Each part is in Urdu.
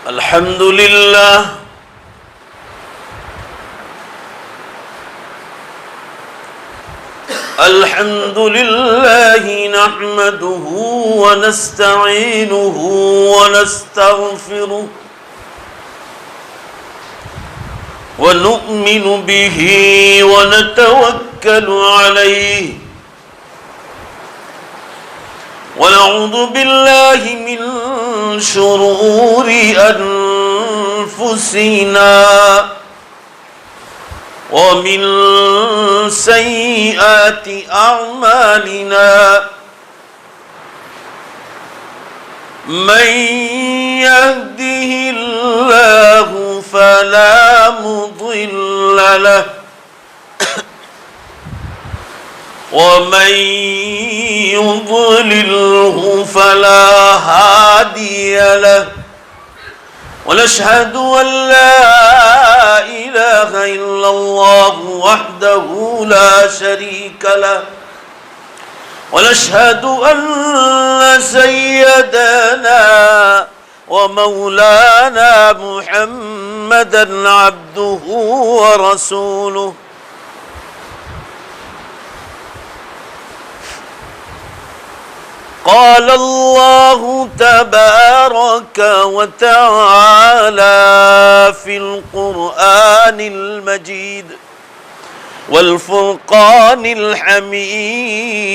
الحمد لله الحمد لله نحمده ونستعينه ونستغفره ونؤمن به ونتوكل عليه ونعوذ بالله من شرور أنفسنا ومن سيئات أعمالنا من يهده الله فلا مضل له ومن يضلله فلا هادي له ونشهد أن لا إله إلا الله وحده لا شريك له ونشهد أن سيدنا ومولانا محمدا عبده ورسوله قال الله تبارك وتعالى في القرآن المجيد والفرقان الحميد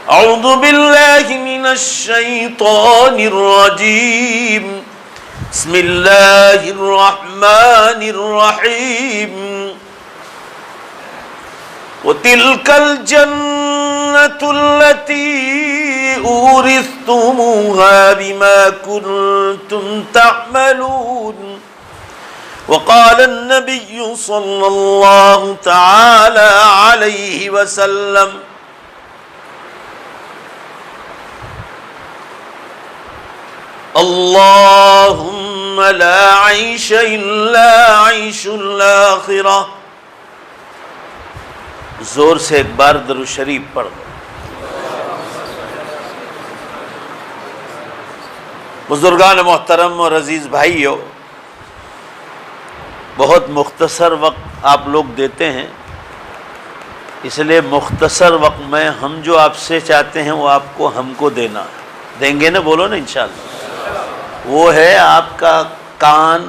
أعوذ بالله من الشيطان الرجيم بسم الله الرحمن الرحيم وتلك الجنة التي أورثتموها بما كنتم تعملون وقال النبي صلى الله تعالى عليه وسلم اللهم لا عيش إلا عيش الآخرة. زور سے ایک بار درود شریف پڑھ دو. بزرگان محترم اور عزیز بھائیو، بہت مختصر وقت آپ لوگ دیتے ہیں، اس لیے مختصر وقت میں ہم جو آپ سے چاہتے ہیں وہ آپ کو ہم کو دینا ہے. دیں گے نا؟ بولو نا انشاءاللہ. وہ ہے آپ کا کان،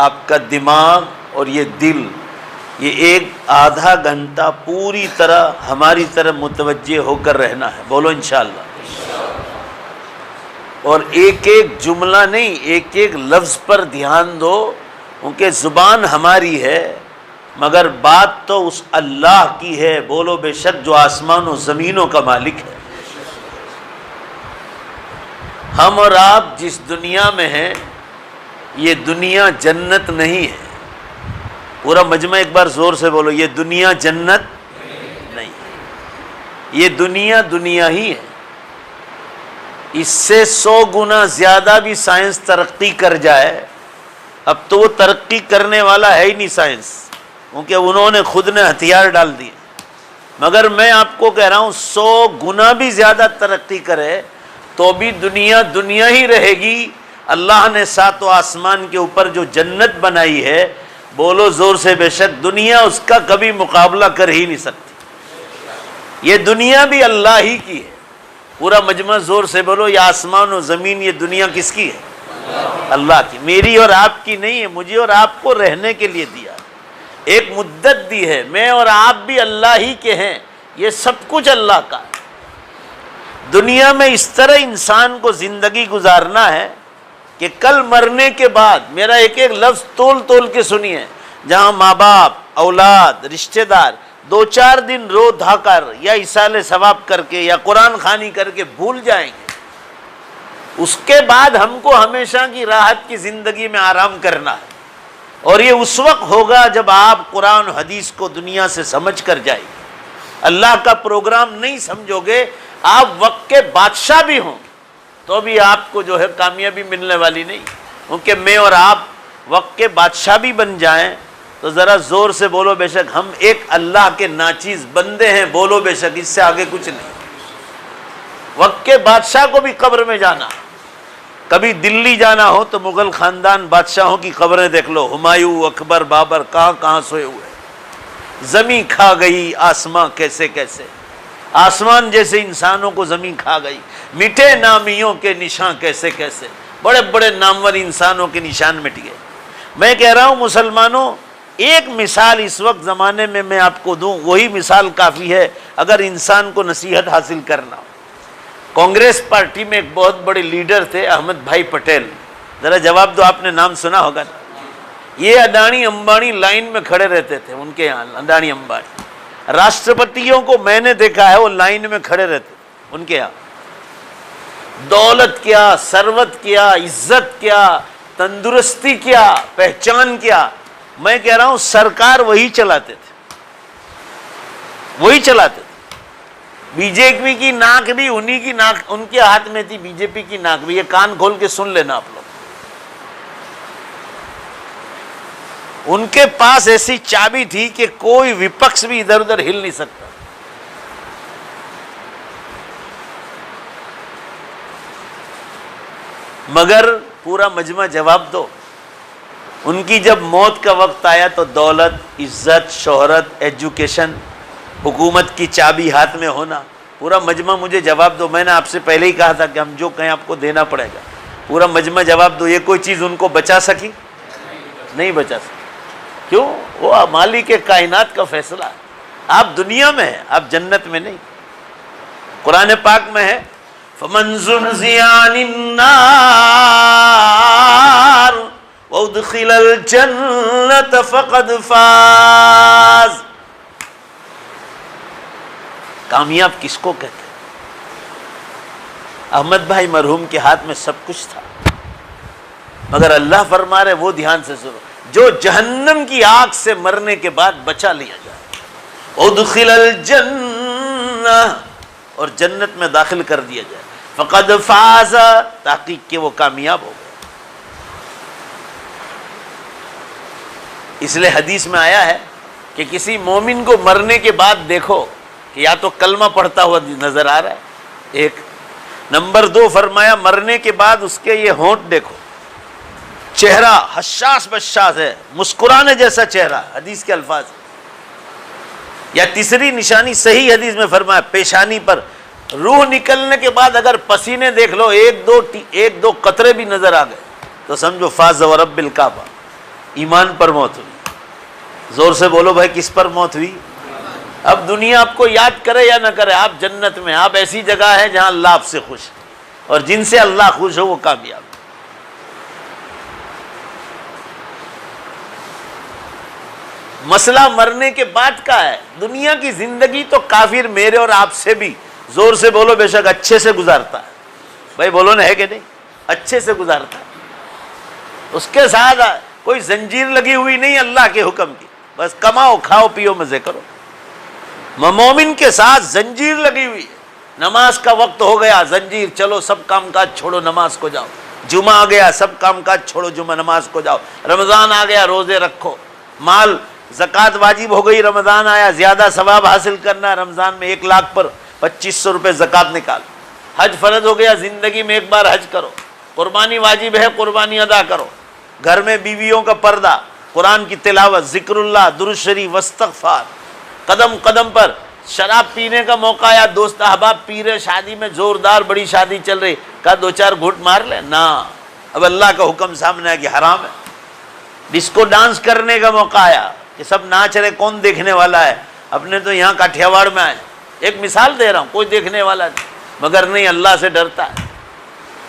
آپ کا دماغ اور یہ دل. یہ ایک آدھا گھنٹہ پوری طرح ہماری طرف متوجہ ہو کر رہنا ہے. بولو انشاءاللہ. اور ایک ایک جملہ نہیں، ایک ایک لفظ پر دھیان دو، کیونکہ زبان ہماری ہے مگر بات تو اس اللہ کی ہے. بولو بے شک جو آسمان و زمینوں کا مالک ہے. ہم اور آپ جس دنیا میں ہیں یہ دنیا جنت نہیں ہے. پورا مجمع ایک بار زور سے بولو، یہ دنیا جنت نہیں ہے. یہ دنیا دنیا ہی ہے. اس سے 100 گنا زیادہ بھی سائنس ترقی کر جائے، اب تو وہ ترقی کرنے والا ہے ہی نہیں سائنس، کیونکہ انہوں نے خود نے ہتھیار ڈال دیے. مگر میں آپ کو کہہ رہا ہوں 100 گنا بھی زیادہ ترقی کرے تو بھی دنیا دنیا ہی رہے گی. اللہ نے 7 آسمان کے اوپر جو جنت بنائی ہے، بولو زور سے بے شک دنیا اس کا کبھی مقابلہ کر ہی نہیں سکتی. یہ دنیا بھی اللہ ہی کی ہے. پورا مجمع زور سے بولو، یہ آسمان و زمین یہ دنیا کس کی ہے؟ اللہ کی. میری اور آپ کی نہیں ہے، مجھے اور آپ کو رہنے کے لیے دیا، ایک مدت دی ہے. میں اور آپ بھی اللہ ہی کے ہیں. یہ سب کچھ اللہ کا ہے. دنیا میں اس طرح انسان کو زندگی گزارنا ہے کہ کل مرنے کے بعد، میرا ایک ایک لفظ تول تول کے سنیے، جہاں ماں باپ، اولاد، رشتہ دار 2-4 دن رو دھا کر یا ایصال ثواب کر کے یا قرآن خوانی کر کے بھول جائیں گے، اس کے بعد ہم کو ہمیشہ کی راحت کی زندگی میں آرام کرنا ہے. اور یہ اس وقت ہوگا جب آپ قرآن و حدیث کو دنیا سے سمجھ کر جائیں گے. اللہ کا پروگرام نہیں سمجھو گے، آپ وقت کے بادشاہ بھی ہوں تو بھی آپ کو جو ہے کامیابی ملنے والی نہیں. کیونکہ میں اور آپ وقت کے بادشاہ بھی بن جائیں تو ذرا زور سے بولو بے شک ہم ایک اللہ کے ناچیز بندے ہیں، بولو بے شک، اس سے آگے کچھ نہیں۔ وقت کے بادشاہ کو بھی قبر میں جانا، کبھی دلی جانا ہو تو مغل خاندان بادشاہوں کی قبریں دیکھ لو، ہمایوں، اکبر، بابر کہاں کہاں سوئے ہوئے۔ زمین کھا گئی آسمان کیسے کیسے، آسمان جیسے انسانوں کو زمین کھا گئی، مٹے نامیوں کے نشان کیسے کیسے، بڑے بڑے نامور انسانوں کے نشان مٹ گئے۔ میں کہہ رہا ہوں مسلمانوں، ایک مثال اس وقت زمانے میں آپ کو دوں، وہی مثال کافی ہے اگر انسان کو نصیحت حاصل کرنا ہو۔ کانگریس پارٹی میں ایک بہت بڑے لیڈر تھے احمد بھائی پٹیل، ذرا جواب دو، آپ نے نام سنا ہوگا نا۔ یہ اڈانی امبانی لائن میں کھڑے رہتے تھے، ان کے یہاں اڈانی امبانی راشٹرپتیوں کو میں نے دیکھا ہے وہ لائن میں کھڑے رہتے ان کے یہاں۔ دولت کیا، ثروت کیا، عزت کیا، تندرستی کیا، پہچان کیا، میں کہہ رہا ہوں سرکار وہی چلاتے تھے، وہی چلاتے تھے۔ بی جے پی کی ناک بھی انہی کی ناک، ان کے ہاتھ میں تھی بی جے پی کی ناک بھی، یہ کان کھول کے سن لینا آپ لوگ۔ ان کے پاس ایسی چابی تھی کہ کوئی وپکش بھی ادھر ادھر ہل نہیں سکتا۔ مگر پورا مجمع جواب دو، ان کی جب موت کا وقت آیا تو دولت، عزت، شہرت، ایجوکیشن، حکومت کی چابی ہاتھ میں ہونا، پورا مجمع مجھے جواب دو۔ میں نے آپ سے پہلے ہی کہا تھا کہ ہم جو کہیں آپ کو دینا پڑے گا، پورا مجمع جواب دو۔ یہ کوئی چیز ان کو بچا سکی؟ نہیں بچا سکی۔ کیوں؟ وہ مالک کائنات کا فیصلہ ہے۔ آپ دنیا میں ہیں، آپ جنت میں نہیں۔ قرآن پاک میں ہے فَمَنْ زُحْزِحَ عَنِ النَّارِ وَأُدْخِلَ الْجَنَّةَ فَقَدْ فَازَ۔ کامیاب کس کو کہتے ہیں؟ احمد بھائی مرحوم کے ہاتھ میں سب کچھ تھا، مگر اللہ فرما رہے وہ دھیان سے سنو، جو جہنم کی آگ سے مرنے کے بعد بچا لیا جائے، ادخل الجنہ، اور جنت میں داخل کر دیا جائے، فقد فاز، تحقیق کہ وہ کامیاب ہو گئے۔ اس لیے حدیث میں آیا ہے کہ کسی مومن کو مرنے کے بعد دیکھو کہ یا تو کلمہ پڑھتا ہوا نظر آ رہا ہے، ایک نمبر دو فرمایا مرنے کے بعد اس کے یہ ہونٹ دیکھو، چہرہ حشاش بشاش ہے، مسکرانے جیسا چہرہ، حدیث کے الفاظ۔ یا تیسری نشانی صحیح حدیث میں فرمایا پیشانی پر روح نکلنے کے بعد اگر پسینے دیکھ لو ایک دو قطرے بھی نظر آ گئے تو سمجھو فاز ورب الکعبہ، ایمان پر موت ہوئی۔ زور سے بولو بھائی کس پر موت ہوئی؟ اب دنیا آپ کو یاد کرے یا نہ کرے، آپ جنت میں، آپ ایسی جگہ ہے جہاں اللہ آپ سے خوش ہے، اور جن سے اللہ خوش ہو وہ کامیاب۔ مسئلہ مرنے کے بعد کا ہے، دنیا کی زندگی تو کافر میرے اور آپ سے بھی، زور سے بولو بے شک، اچھے سے گزارتا ہے۔ بھائی بولو نا، ہے کہ نہیں؟ اچھے سے گزارتا ہے، اس کے ساتھ کوئی زنجیر لگی ہوئی نہیں اللہ کے حکم کی، بس کماؤ کھاؤ پیو مزے کرو۔ مومن کے ساتھ زنجیر لگی ہوئی ہے، نماز کا وقت ہو گیا زنجیر، چلو سب کام کاج چھوڑو نماز کو جاؤ، جمعہ آ گیا سب کام کاج چھوڑو جمعہ نماز کو جاؤ، رمضان آ گیا روزے رکھو، مال زکوٰۃ واجب ہو گئی، رمضان آیا زیادہ ثواب حاصل کرنا، رمضان میں 1 لاکھ پر 2500 روپے زکوٰۃ نکال، حج فرض ہو گیا زندگی میں ایک بار حج کرو، قربانی واجب ہے قربانی ادا کرو، گھر میں بیویوں کا پردہ، قرآن کی تلاوت، ذکر اللہ، درود شریف، استغفار، قدم قدم پر۔ شراب پینے کا موقع آیا، دوست احباب پی رہے، شادی میں زوردار بڑی شادی چل رہی، کہا 2-4 گھونٹ مار لے نا، اب اللہ کا حکم سامنے ہے کہ حرام ہے۔ ڈسکو ڈانس کرنے کا موقع آیا کہ سب ناچ رہے، کون دیکھنے والا ہے؟ اپنے تو یہاں کاٹھیاواڑ میں آئے، ایک مثال دے رہا ہوں، کوئی دیکھنے والا نہیں، مگر نہیں اللہ سے ڈرتا ہے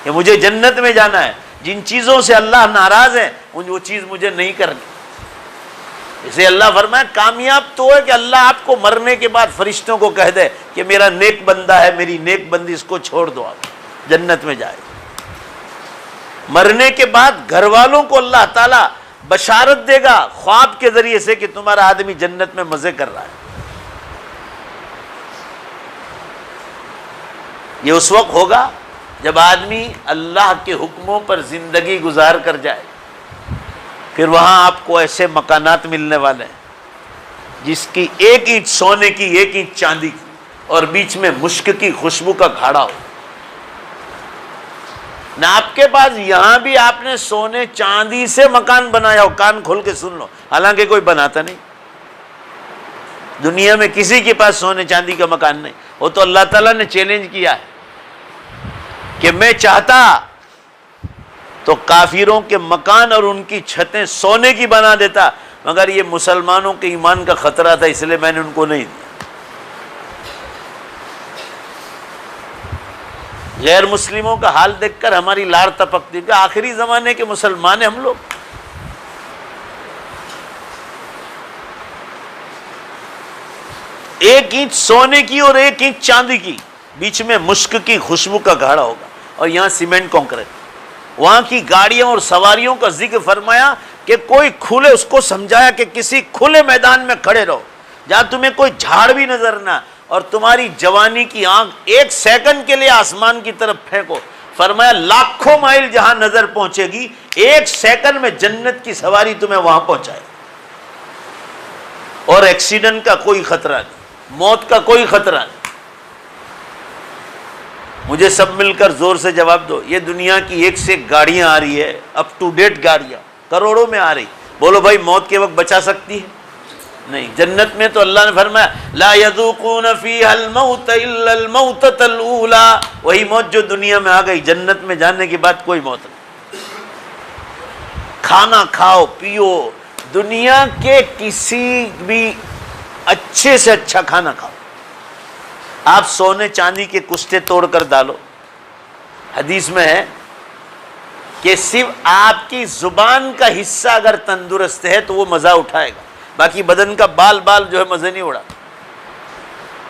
کہ مجھے جنت میں جانا ہے، جن چیزوں سے اللہ ناراض ہے وہ چیز مجھے نہیں کرنی۔ اسے اللہ فرمایا کامیاب تو ہے کہ اللہ آپ کو مرنے کے بعد فرشتوں کو کہہ دے کہ میرا نیک بندہ ہے، میری نیک بندی، اس کو چھوڑ دو، آپ جنت میں جائے۔ مرنے کے بعد گھر والوں کو اللہ تعالیٰ بشارت دے گا خواب کے ذریعے سے کہ تمہارا آدمی جنت میں مزے کر رہا ہے۔ یہ اس وقت ہوگا جب آدمی اللہ کے حکموں پر زندگی گزار کر جائے۔ پھر وہاں آپ کو ایسے مکانات ملنے والے ہیں جس کی ایک اینٹ سونے کی، ایک اینٹ چاندی کی، اور بیچ میں مشک کی خوشبو کا گھاڑا ہو۔ نہ آپ کے پاس یہاں بھی آپ نے سونے چاندی سے مکان بنایا ہو، کان کھول کے سن لو، حالانکہ کوئی بناتا نہیں، دنیا میں کسی کے پاس سونے چاندی کا مکان نہیں۔ وہ تو اللہ تعالیٰ نے چیلنج کیا ہے کہ میں چاہتا تو کافروں کے مکان اور ان کی چھتیں سونے کی بنا دیتا، مگر یہ مسلمانوں کے ایمان کا خطرہ تھا، اس لیے میں نے ان کو نہیں دیا۔ غیر مسلموں کا حال دیکھ کر ہماری لار تپکتی کہ آخری زمانے کے مسلمان ہیں ہم لوگ۔ ایک اینٹ سونے کی اور ایک اینٹ چاندی کی، بیچ میں مشک کی خوشبو کا گھاڑا ہوگا، اور یہاں سیمنٹ کنکریٹ۔ وہاں کی گاڑیوں اور سواریوں کا ذکر فرمایا کہ کوئی کھلے، اس کو سمجھایا کہ کسی کھلے میدان میں کھڑے رہو جہاں تمہیں کوئی جھاڑ بھی نظر نہ، اور تمہاری جوانی کی آنکھ ایک سیکنڈ کے لیے آسمان کی طرف پھینکو۔ فرمایا لاکھوں مائل جہاں نظر پہنچے گی، ایک سیکنڈ میں جنت کی سواری تمہیں وہاں پہنچائے، اور ایکسیڈنٹ کا کوئی خطرہ نہیں، موت کا کوئی خطرہ نہیں۔ مجھے سب مل کر زور سے جواب دو، یہ دنیا کی ایک سے ایک گاڑیاں آ رہی ہے، اپ ٹو ڈیٹ گاڑیاں کروڑوں میں آ رہی، بولو بھائی موت کے وقت بچا سکتی ہے؟ نہیں۔ جنت میں تو اللہ نے فرمایا لا یذوقون فیہا الموت الا الموتۃ الاولی، وہی موت جو دنیا میں آ گئی، جنت میں جانے کے بعد کوئی موت نہیں۔ کھانا کھاؤ پیو، دنیا کے کسی بھی اچھے سے اچھا کھانا کھاؤ، آپ سونے چاندی کے کشتے توڑ کر ڈالو۔ حدیث میں ہے کہ صرف آپ کی زبان کا حصہ اگر تندرست ہے تو وہ مزہ اٹھائے گا، باقی بدن کا بال جو ہے مزہ نہیں اڑا،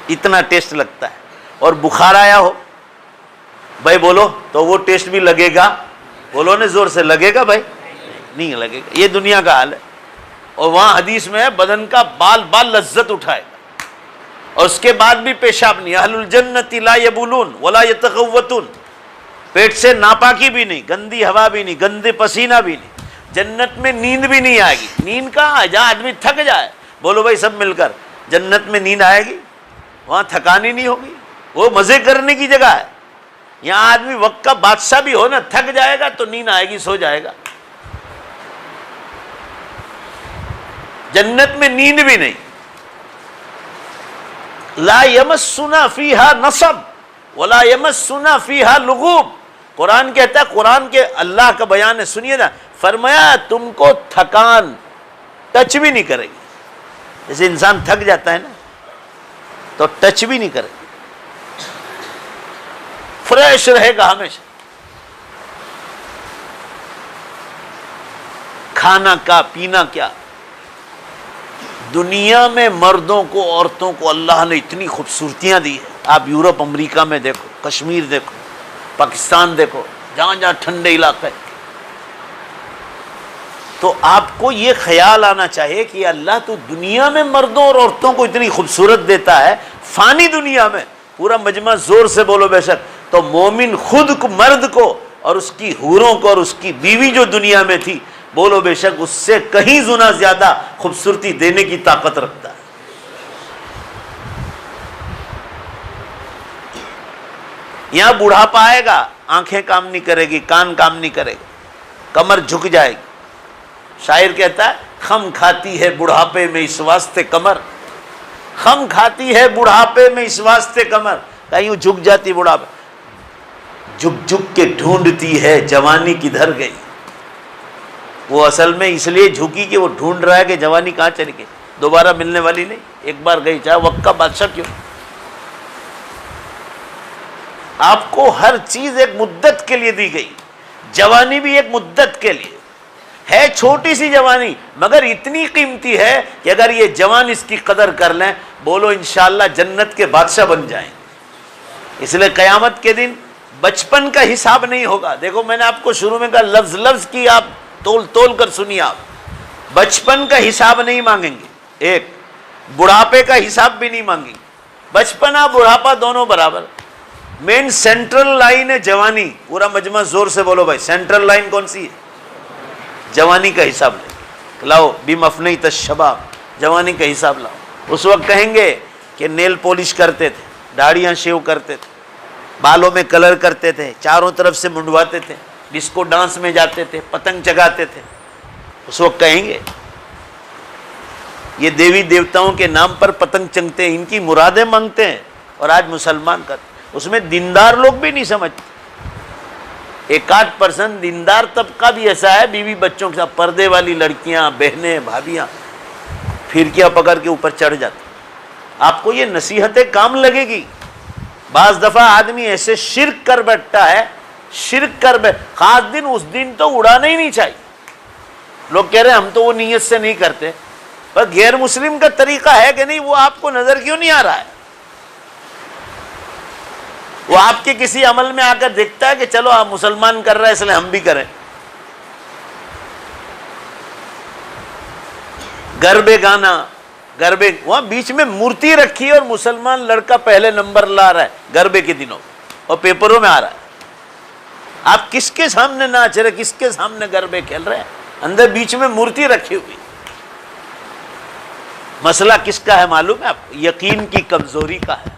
اتنا ٹیسٹ لگتا ہے۔ اور بخار آیا ہو بھائی بولو تو وہ ٹیسٹ بھی لگے گا، بولو نے زور سے، لگے گا بھائی؟ نہیں لگے گا۔ یہ دنیا کا حال ہے۔ اور وہاں حدیث میں ہے بدن کا بال لذت اٹھائے گا، اور اس کے بعد بھی پیشاب نہیں۔ اہل الجنت لا یبولون ولا یتغوتون، پیٹ سے ناپاکی بھی نہیں، گندی ہوا بھی نہیں، گندے پسینہ بھی نہیں۔ جنت میں نیند بھی نہیں آئے گی۔ نیند کہاں ہے؟ جہاں آدمی تھک جائے، بولو بھائی سب مل کر، جنت میں نیند آئے گی؟ وہاں تھکان ہی نہیں ہوگی، وہ مزے کرنے کی جگہ ہے۔ یہاں آدمی وقت کا بادشاہ بھی ہو نا، تھک جائے گا تو نیند آئے گی، سو جائے گا۔ جنت میں نیند بھی نہیں۔ لا یمسنا فیہا نصب ولا یمسنا فیہا لغوب، قرآن کہتا ہے، قرآن کے اللہ کا بیان ہے، سنیے نا، فرمایا تم کو تھکان ٹچ بھی نہیں کرے گی۔ جیسے انسان تھک جاتا ہے نا تو ٹچ بھی نہیں کرے گی، فریش رہے گا ہمیشہ۔ کھانا کا پینا کیا، دنیا میں مردوں کو عورتوں کو اللہ نے اتنی خوبصورتیاں دی ہے۔ آپ یورپ امریکہ میں دیکھو، کشمیر دیکھو، پاکستان دیکھو، جہاں جہاں ٹھنڈے علاقے، تو آپ کو یہ خیال آنا چاہیے کہ اللہ تو دنیا میں مردوں اور عورتوں کو اتنی خوبصورت دیتا ہے، فانی دنیا میں، پورا مجمع زور سے بولو بے شک، تو مومن خود کو، مرد کو، اور اس کی حوروں کو اور اس کی بیوی جو دنیا میں تھی، بولو بے شک اس سے کہیں گنا زیادہ خوبصورتی دینے کی طاقت رکھتا ہے۔ یہاں بڑھاپا آئے گا، آنکھیں کام نہیں کرے گی، کان کام نہیں کرے گا، کمر جھک جائے گی۔ شاعر کہتا ہے خم کھاتی ہے بڑھاپے میں اس واسطے کمر، خم کھاتی ہے بڑھاپے میں اس واسطے کمر، کہیں جھک جاتی بڑھاپے، جھک جھک کے ڈھونڈتی ہے جوانی کدھر گئی۔ وہ اصل میں اس لیے جھکی کہ وہ ڈھونڈ رہا ہے کہ جوانی کہاں چلی گئی، دوبارہ ملنے والی نہیں، ایک بار گئی، چاہے وقت کا بادشاہ کیوں۔ آپ کو ہر چیز ایک مدت کے لیے دی گئی، جوانی بھی ایک مدت کے لیے ہے، چھوٹی سی جوانی مگر اتنی قیمتی ہے کہ اگر یہ جوان اس کی قدر کر لیں، بولو انشاءاللہ جنت کے بادشاہ بن جائیں۔ اس لیے قیامت کے دن بچپن کا حساب نہیں ہوگا۔ دیکھو میں نے آپ کو شروع میں کہا، لفظ لفظ کی آپ تول تول کر سنیے، آپ بچپن کا حساب نہیں مانگیں گے، ایک بڑھاپے کا حساب بھی نہیں مانگیں گے۔ بچپنا بڑھاپا دونوں برابر، مین سینٹرل لائن ہے جوانی۔ پورا مجمع زور سے بولو بھائی، سینٹرل لائن کون سی ہے؟ جوانی کا حساب لیں۔ لاؤ بم افنیت الشباب، جوانی کا حساب لاؤ۔ اس وقت کہیں گے کہ نیل پولش کرتے تھے، داڑیاں شیو کرتے تھے، بالوں میں کلر کرتے تھے، چاروں طرف سے منڈواتے تھے، ڈسکو ڈانس میں جاتے تھے، پتنگ چگاتے تھے۔ اس وقت کہیں گے یہ دیوی دیوتاؤں کے نام پر پتنگ چنگتے ہیں، ان کی مرادیں مانگتے ہیں، اور آج مسلمان کرتے۔ اس میں دیندار لوگ بھی نہیں سمجھتے۔ 1-8% دیندار طبقہ بھی ایسا ہے، بیوی بچوں کے ساتھ پردے والی لڑکیاں، بہنیں، بھابیاں پھرکیاں پکڑ کے اوپر چڑھ جاتی۔ آپ کو یہ نصیحتیں کام لگے گی۔ بعض دفعہ آدمی ایسے شرک کر بیٹھتا ہے، شرک کر خاص دن، اس دن تو اڑانا ہی نہیں چاہیے۔ لوگ کہہ رہے ہیں ہم تو وہ نیت سے نہیں کرتے، پر غیر مسلم کا طریقہ ہے کہ نہیں، وہ آپ کو نظر کیوں نہیں آ رہا ہے؟ وہ آپ کے کسی عمل میں آ کر دیکھتا ہے کہ چلو آپ مسلمان کر رہا ہے اس لیے ہم بھی کریں۔ گربے گانا، گربے، وہاں بیچ میں مورتی رکھی ہے اور مسلمان لڑکا پہلے نمبر لا رہا ہے گربے کے دنوں، اور پیپروں میں آ رہا ہے۔ آپ کس کے سامنے ناچ رہے، کس کے سامنے گربے کھیل رہے ہیں؟ اندر بیچ میں مورتی رکھی ہوئی۔ مسئلہ کس کا ہے معلوم ہے آپ کو؟ یقین کی کمزوری کا ہے۔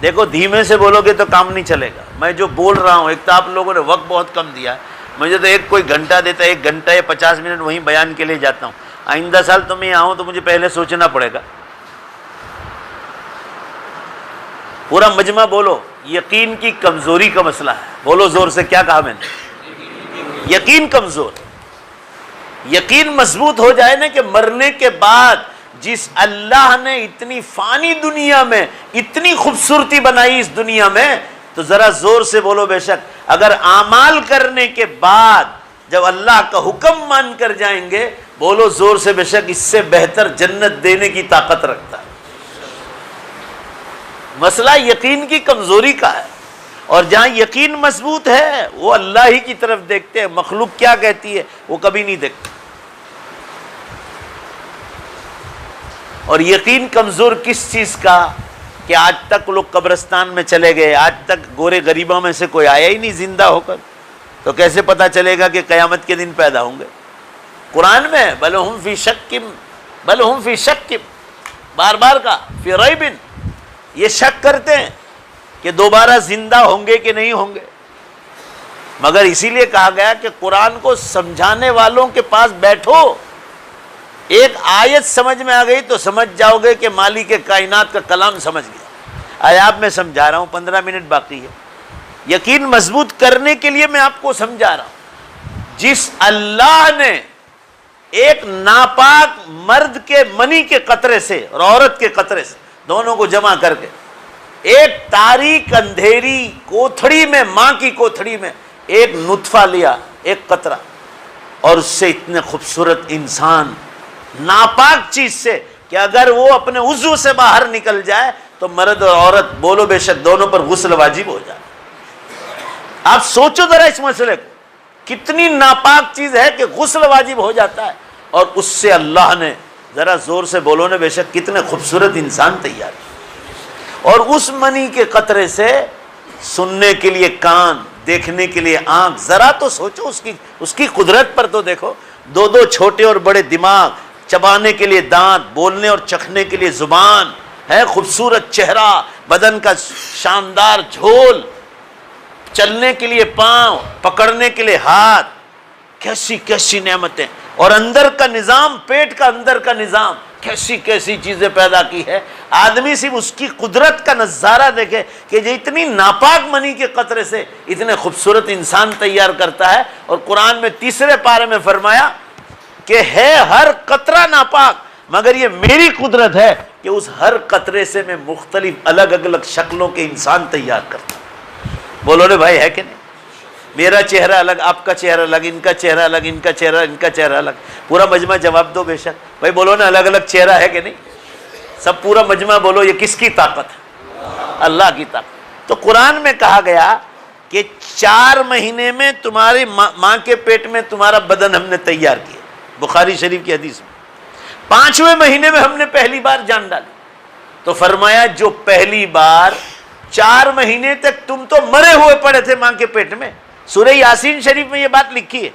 دیکھو دھیمے سے بولو گے تو کام نہیں چلے گا۔ میں جو بول رہا ہوں، ایک تو آپ لوگوں نے وقت بہت کم دیا ہے، مجھے تو ایک کوئی گھنٹہ دیتا ہے، 1 گھنٹہ یا 50 منٹ وہیں بیان کے لیے جاتا ہوں۔ آئندہ سال تو میں آؤں تو مجھے پہلے سوچنا پڑے گا۔ پورا مجمع بولو، یقین کی کمزوری کا مسئلہ ہے۔ بولو زور سے، کیا کہا میں نے؟ یقین کمزور۔ یقین مضبوط ہو جائے نا کہ مرنے کے بعد جس اللہ نے اتنی فانی دنیا میں اتنی خوبصورتی بنائی اس دنیا میں، تو ذرا زور سے بولو بے شک اگر اعمال کرنے کے بعد جب اللہ کا حکم مان کر جائیں گے، بولو زور سے بے شک اس سے بہتر جنت دینے کی طاقت رکھتا ہے۔ مسئلہ یقین کی کمزوری کا ہے، اور جہاں یقین مضبوط ہے وہ اللہ ہی کی طرف دیکھتے ہیں، مخلوق کیا کہتی ہے وہ کبھی نہیں دیکھتے۔ اور یقین کمزور کس چیز کا؟ کہ آج تک لوگ قبرستان میں چلے گئے، آج تک گورے غریبوں میں سے کوئی آیا ہی نہیں زندہ ہو کر، تو کیسے پتا چلے گا کہ قیامت کے دن پیدا ہوں گے؟ قرآن میں بل ہم فی شک بار بار کا فی ریب، یہ شک کرتے ہیں کہ دوبارہ زندہ ہوں گے کہ نہیں ہوں گے۔ مگر اسی لیے کہا گیا کہ قرآن کو سمجھانے والوں کے پاس بیٹھو، ایک آیت سمجھ میں آ گئی تو سمجھ جاؤ گے کہ مالک کائنات کا کلام سمجھ گیا۔ آیات میں سمجھا رہا ہوں، 15 منٹ باقی ہے۔ یقین مضبوط کرنے کے لیے میں آپ کو سمجھا رہا ہوں، جس اللہ نے ایک ناپاک مرد کے منی کے قطرے سے اور عورت کے قطرے سے دونوں کو جمع کر کے ایک تاریک اندھیری کوتھڑی میں، ماں کی کوتھڑی میں ایک نطفہ لیا، ایک قطرہ، اور اس سے اتنے خوبصورت انسان ناپاک چیز سے کہ اگر وہ اپنے عضو سے باہر نکل جائے تو مرد اور عورت بولو بے شک دونوں پر غسل واجب ہو جائے۔ آپ سوچو ذرا اس مسئلے کو، کتنی ناپاک چیز ہے کہ غسل واجب ہو جاتا ہے، اور اس سے اللہ نے، ذرا زور سے بولو نا بے شک، کتنے خوبصورت انسان تیار کیا۔ اور اس منی کے قطرے سے سننے کے لیے کان، دیکھنے کے لیے آنکھ، ذرا تو سوچو اس کی قدرت پر تو دیکھو، 2 چھوٹے اور بڑے دماغ، چبانے کے لیے دانت، بولنے اور چکھنے کے لیے زبان ہے، خوبصورت چہرہ، بدن کا شاندار جھول، چلنے کے لیے پاؤں، پکڑنے کے لیے ہاتھ، کیسی کیسی نعمتیں، اور اندر کا نظام، پیٹ کا اندر کا نظام، کیسی کیسی چیزیں پیدا کی ہے۔ آدمی صرف اس کی قدرت کا نظارہ دیکھے کہ جو اتنی ناپاک منی کے قطرے سے اتنے خوبصورت انسان تیار کرتا ہے۔ اور قرآن میں 3 پارے میں فرمایا کہ ہے ہر قطرہ ناپاک، مگر یہ میری قدرت ہے کہ اس ہر قطرے سے میں مختلف الگ الگ شکلوں کے انسان تیار کرتا ہوں۔ بولو رے بھائی، ہے کہ نہیں؟ میرا چہرہ الگ، آپ کا چہرہ الگ، ان کا چہرہ الگ، ان کا چہرہ الگ۔ پورا مجمع جواب دو بے شک بھائی، بولو نا الگ الگ چہرہ ہے کہ نہیں؟ سب پورا مجمع بولو، یہ کس کی طاقت ہے؟ اللہ کی طاقت۔ تو قرآن میں کہا گیا کہ 4 مہینے میں تمہاری ماں کے پیٹ میں تمہارا بدن ہم نے تیار کیا، بخاری شریف کی حدیث میں۔ 5ویں مہینے میں ہم نے پہلی بار جان ڈالی، تو فرمایا جو پہلی بار 4 مہینے تک تم تو مرے ہوئے پڑے تھے ماں کے پیٹ میں، سورہ یاسین شریف میں یہ بات لکھی ہے،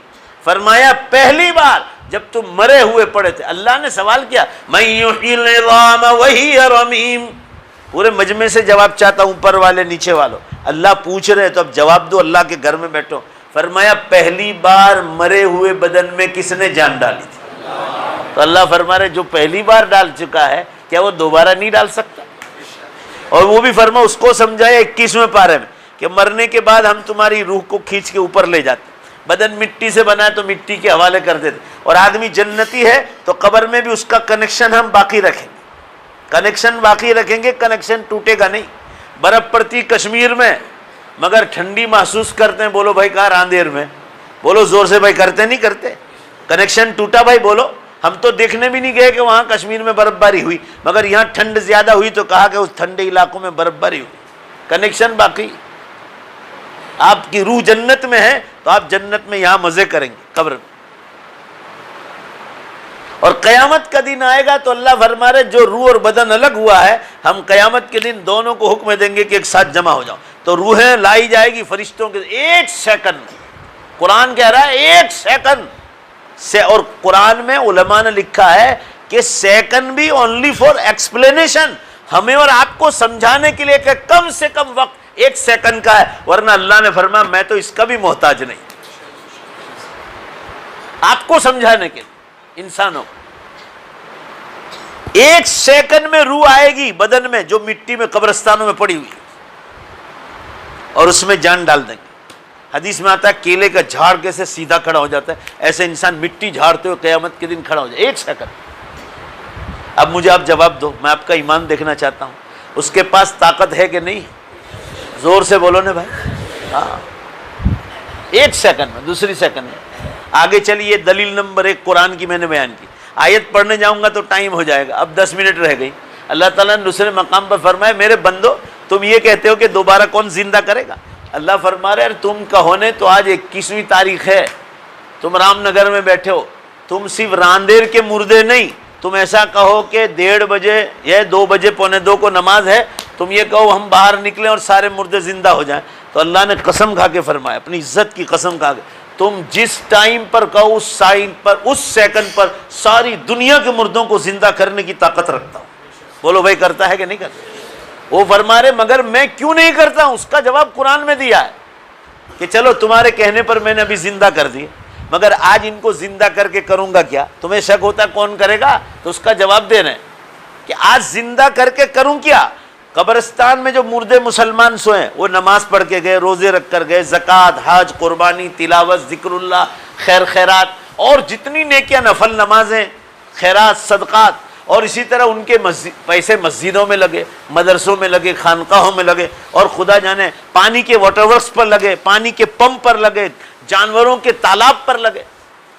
فرمایا پہلی بار جب تم مرے ہوئے پڑے تھے. اللہ نے سوال کیا من یحیی العظام وہی رمیم. پورے مجمع سے جواب چاہتا ہوں، اوپر والے نیچے والوں. اللہ پوچھ رہے تو اب جواب دو، اللہ کے گھر میں بیٹھو. فرمایا پہلی بار مرے ہوئے بدن میں کس نے جان ڈالی تھی؟ تو اللہ فرما رہے جو پہلی بار ڈال چکا ہے کیا وہ دوبارہ نہیں ڈال سکتا؟ اور وہ بھی فرما اس کو سمجھایا 21ویں پارے میں کہ مرنے کے بعد ہم تمہاری روح کو کھینچ کے اوپر لے جاتے. بدن مٹی سے بنا ہے تو مٹی کے حوالے کر دیتے. اور آدمی جنتی ہے تو قبر میں بھی اس کا کنیکشن ہم باقی رکھیں گے. کنیکشن باقی رکھیں گے، کنیکشن ٹوٹے گا نہیں. برف پڑتی کشمیر میں مگر ٹھنڈی محسوس کرتے ہیں. بولو بھائی کہاں؟ راندیر میں. بولو زور سے بھائی، کرتے نہیں کرتے؟ کنیکشن ٹوٹا بھائی بولو. ہم تو دیکھنے بھی نہیں گئے کہ وہاں کشمیر میں برف باری ہوئی، مگر یہاں ٹھنڈ زیادہ ہوئی تو کہا کہ اس ٹھنڈے علاقوں میں برف باری ہوئی. کنیکشن باقی. آپ کی روح جنت میں ہے تو آپ جنت میں یہاں مزے کریں گے قبر میں. اور قیامت کا دن آئے گا تو اللہ فرما رہے جو روح اور بدن الگ ہوا ہے ہم قیامت کے دن دونوں کو حکم دیں گے کہ ایک ساتھ جمع ہو جاؤ. تو روحیں لائی جائے گی فرشتوں کے 1 سیکنڈ میں. قرآن کہہ رہا ہے 1 سیکنڈ سے. اور قرآن میں علماء نے لکھا ہے کہ سیکنڈ بھی اونلی فار ایکسپلینیشن، ہمیں اور آپ کو سمجھانے کے لیے کہ کم سے کم وقت 1 سیکنڈ کا ہے. ورنہ اللہ نے فرمایا میں تو اس کا بھی محتاج نہیں. آپ کو سمجھانے کے لیے انسانوں 1 سیکنڈ میں روح آئے گی بدن میں جو مٹی میں قبرستانوں میں پڑی ہوئی اور اس میں جان ڈال دیں گے. حدیث میں آتا ہے کیلے کا جھاڑ کیسے سیدھا کھڑا ہو جاتا ہے، ایسے انسان مٹی جھاڑتے ہوئے قیامت کے دن کھڑا ہو جائے. 1 سیکنڈ. اب مجھے آپ جواب دو، میں آپ کا ایمان دیکھنا چاہتا ہوں. اس کے پاس طاقت ہے کہ نہیں؟ زور سے بولو نا بھائی. ہاں 1 سیکنڈ میں. دوسری سیکنڈ میں آگے چلیے. دلیل نمبر 1 قرآن کی میں نے بیان کی. آیت پڑھنے جاؤں گا تو ٹائم ہو جائے گا. اب 10 منٹ رہ گئی. اللہ تعالیٰ نے دوسرے مقام پر فرمایا میرے بندو تم یہ کہتے ہو کہ دوبارہ کون زندہ کرے گا؟ اللہ فرما رہے تم کہو نے تو آج 21ویں تاریخ ہے، تم رام نگر میں بیٹھے ہو، تم صرف راندیر کے مردے نہیں، تم ایسا کہو کہ 1:30 بجے یا 2 بجے 1:45 کو نماز ہے، تم یہ کہو ہم باہر نکلیں اور سارے مردے زندہ ہو جائیں. تو اللہ نے قسم کھا کے فرمایا، اپنی عزت کی قسم کھا کے، تم جس ٹائم پر کہو اس سائن پر، اس سیکنڈ پر ساری دنیا کے مردوں کو زندہ کرنے کی طاقت رکھتا ہوں. بولو بھائی کرتا ہے کہ نہیں کرتا؟ وہ فرما رہے مگر میں کیوں نہیں کرتا ہوں؟ اس کا جواب قرآن میں دیا ہے کہ چلو تمہارے کہنے پر میں نے ابھی زندہ کر دی، مگر آج ان کو زندہ کر کے کروں گا کیا؟ تمہیں شک ہوتا ہے کون کرے گا؟ تو اس کا جواب دے رہے ہیں کہ آج زندہ کر کے کروں کیا؟ قبرستان میں جو مردے مسلمان سوئے وہ نماز پڑھ کے گئے، روزے رکھ کر گئے، زکوٰۃ، حج، قربانی، تلاوت، ذکر اللہ، خیر خیرات اور جتنی نیکیاں، نفل نمازیں، خیرات، صدقات، اور اسی طرح ان کے پیسے مسجدوں میں لگے، مدرسوں میں لگے، خانقاہوں میں لگے، اور خدا جانے پانی کے واٹر ورکس پر لگے، پانی کے پمپ پر لگے، جانوروں کے تالاب پر لگے.